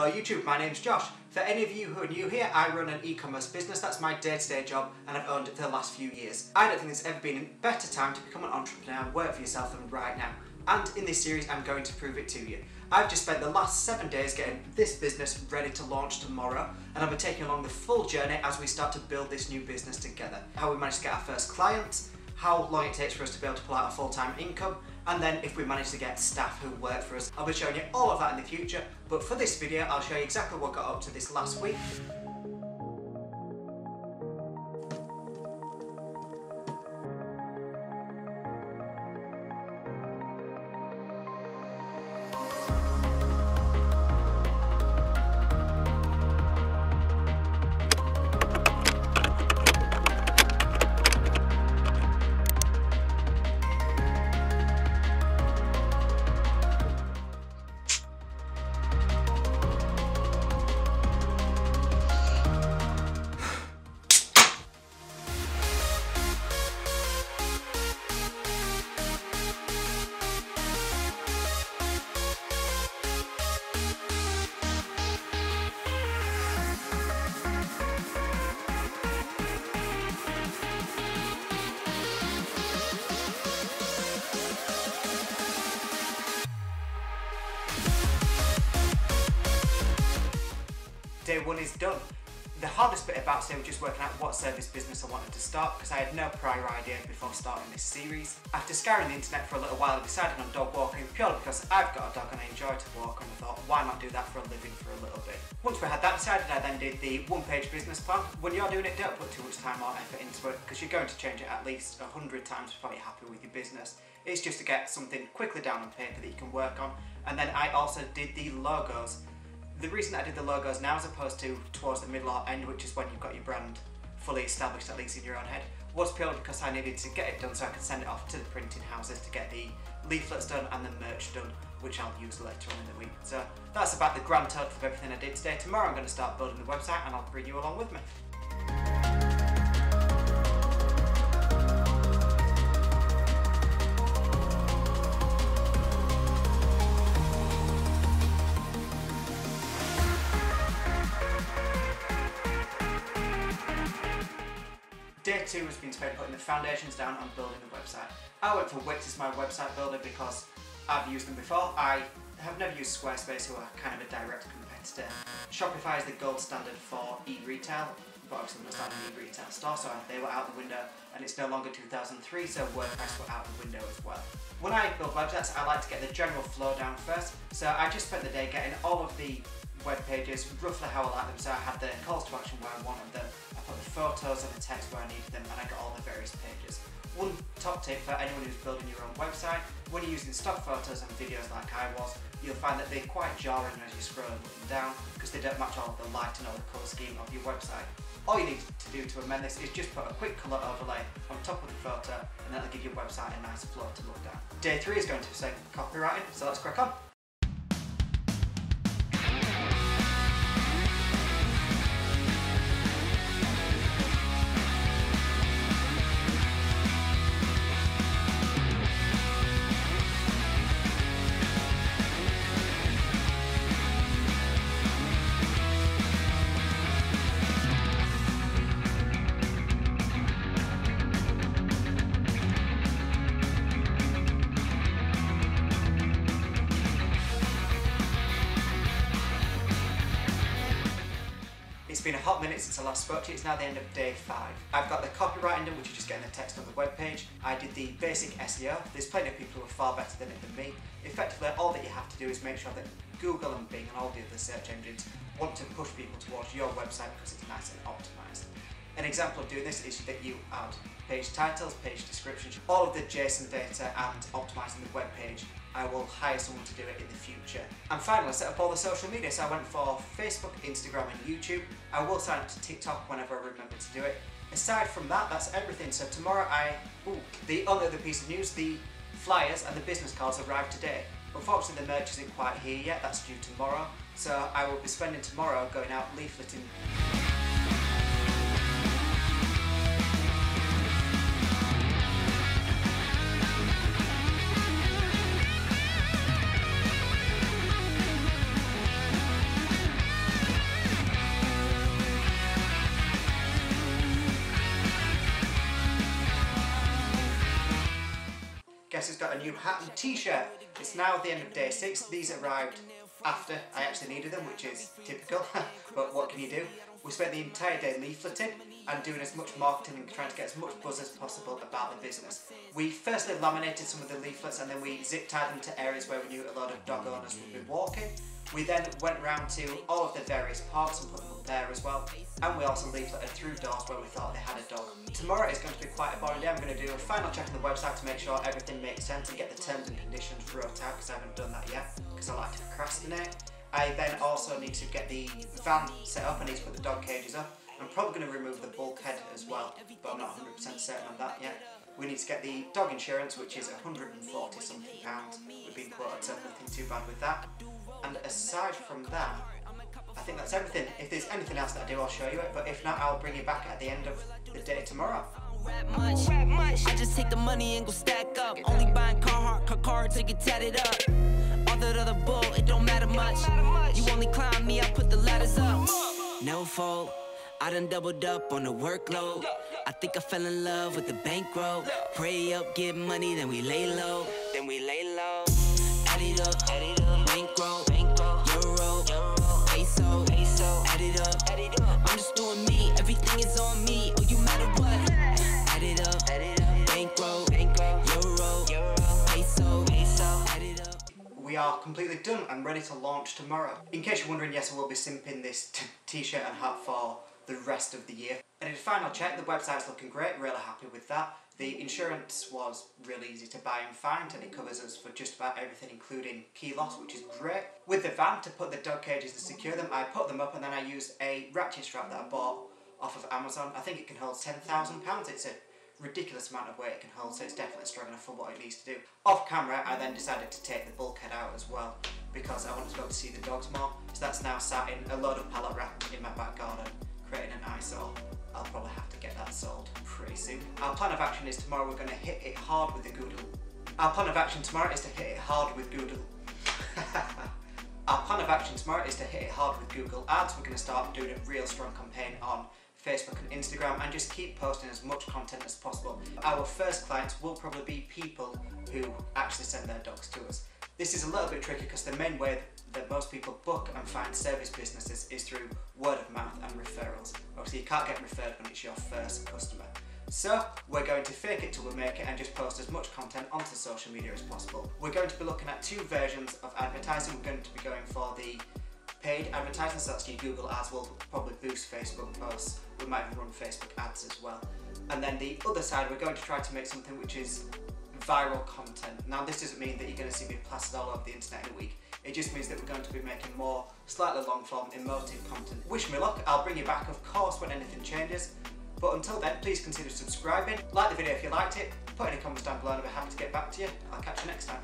Hello YouTube, my name's Josh. For any of you who are new here, I run an e-commerce business. That's my day-to-day job and I've owned it for the last few years. I don't think there's ever been a better time to become an entrepreneur and work for yourself than right now. And in this series, I'm going to prove it to you. I've just spent the last 7 days getting this business ready to launch tomorrow, and I'll be taking along the full journey as we start to build this new business together. How we managed to get our first clients, how long it takes for us to be able to pull out a full-time income, and then if we manage to get staff who work for us. I'll be showing you all of that in the future, but for this video, I'll show you exactly what got up to this last week. Day one is done. The hardest bit about today was just working out what service business I wanted to start because I had no prior idea before starting this series. After scouring the internet for a little while, I decided on dog walking purely because I've got a dog and I enjoy to walk, and I thought, why not do that for a living for a little bit. Once we had that decided, I then did the one-page business plan. When you're doing it, don't put too much time or effort into it because you're going to change it at least 100 times before you're happy with your business. It's just to get something quickly down on paper that you can work on. And then I also did the logos. The reason I did the logos now as opposed to towards the middle or end, which is when you've got your brand fully established, at least in your own head, was purely because I needed to get it done so I could send it off to the printing houses to get the leaflets done and the merch done, which I'll use later on in the week. So that's about the grand total of everything I did today. Tomorrow I'm going to start building the website and I'll bring you along with me. Day two has been spent putting the foundations down on building the website. I went for Wix as my website builder because I've used them before. I have never used Squarespace, who are kind of a direct competitor. Shopify is the gold standard for e-retail, but obviously we're not starting an e-retail store, so they were out the window, and it's no longer 2003, so WordPress were out the window as well. When I build websites, I like to get the general flow down first, so I just spent the day getting all of the web pages roughly how I like them. So I had the calls to action where I wanted them, I put the photos and the text where I needed them, and I got all the various pages. One top tip for anyone who's building your own website: when you're using stock photos and videos like I was, you'll find that they're quite jarring as you scroll them down because they don't match all of the lighting or the colour scheme of your website. All you need to do to amend this is just put a quick colour overlay on top of the photo, and that'll give your website a nice flow to look down. Day three is going to be copywriting, so let's crack on. It's been a hot minute since I last spoke to you. It's now the end of day 5. I've got the copywriting done, which is just getting the text on the web page. I did the basic SEO. There's plenty of people who are far better than it than me. Effectively, all that you have to do is make sure that Google and Bing and all the other search engines want to push people towards your website because it's nice and optimized. An example of doing this is that you add page titles, page descriptions, all of the JSON data, and optimizing the web page. I will hire someone to do it in the future. And finally, set up all the social media. So I went for Facebook, Instagram and YouTube. I will sign up to TikTok whenever I remember to do it. Aside from that, that's everything. So tomorrow the only other piece of news, the flyers and the business cards arrived today. Unfortunately, the merch isn't quite here yet. That's due tomorrow. So I will be spending tomorrow going out leafleting. guess who's got a new hat and t-shirt? It's now the end of day 6. These arrived after I actually needed them, which is typical, but what can you do? We spent the entire day leafleting and doing as much marketing and trying to get as much buzz as possible about the business. We firstly laminated some of the leaflets and then we zip tied them to areas where we knew a lot of dog owners would be walking. We then went round to all of the various parks and put them up there as well. And we also leafleted through doors where we thought they had a dog. Tomorrow is going to be quite a boring day. I'm going to do a final check on the website to make sure everything makes sense and get the terms and conditions wrote out, because I haven't done that yet, because I like to procrastinate. I then also need to get the van set up. I need to put the dog cages up. I'm probably going to remove the bulkhead as well, but I'm not 100% certain on that yet. We need to get the dog insurance, which is £140 something. We've been quoted, so nothing too bad with that. And aside from that, I think that's everything. If there's anything else that I do, I'll show you it, but if not, I'll bring you back at the end of the day tomorrow. I just take the money and go stack up. Only buying car to get tatted up. All that other bull, it don't matter much. You only climb me, I put the ladders up. No fault, I done doubled up on the workload. I think I fell in love with the bankroll. Pray up, get money, then we lay low. Add it up, bankroll, euro, peso, add it up. I'm just doing me, everything is on me. Oh, you matter what? Add it up, bankroll, euro, peso, add it up. We are completely done and ready to launch tomorrow. In case you're wondering, yes, I will be simping this t-shirt and hat for the rest of the year. I did a final check, the website's looking great, really happy with that. The insurance was really easy to buy and find, and it covers us for just about everything, including key loss, which is great. With the van, to put the dog cages and secure them, I put them up and then I used a ratchet strap that I bought off of Amazon. I think it can hold £10,000. It's a ridiculous amount of weight it can hold, so it's definitely strong enough for what it needs to do. Off camera, I then decided to take the bulkhead out as well, because I wanted to be able to see the dogs more. So that's now sat in a load of pallet wrap in my back garden, creating an eyesore. I'll probably have to get that sold pretty soon. Our plan of action is tomorrow we're going to hit it hard with the Google. Our plan of action tomorrow is to hit it hard with Google. Our plan of action tomorrow is to hit it hard with Google Ads. We're going to start doing a real strong campaign on Facebook and Instagram and just keep posting as much content as possible. Our first clients will probably be people who actually send their dogs to us. This is a little bit tricky because the main way that most people book and find service businesses is through word of mouth and referrals. Obviously you can't get referred when it's your first customer. So we're going to fake it till we make it and just post as much content onto social media as possible. We're going to be looking at 2 versions of advertising. We're going to be going for the paid advertising, so that's your Google ads. Will probably boost Facebook posts. We might even run Facebook ads as well. And then the other side, we're going to try to make something which is viral content. Now this doesn't mean that you're going to see me plastered all over the internet in a week. It just means that we're going to be making more slightly long form emotive content. Wish me luck. I'll bring you back of course when anything changes. But until then, please consider subscribing. Like the video if you liked it. Put any comments down below and I'll be happy to get back to you. I'll catch you next time.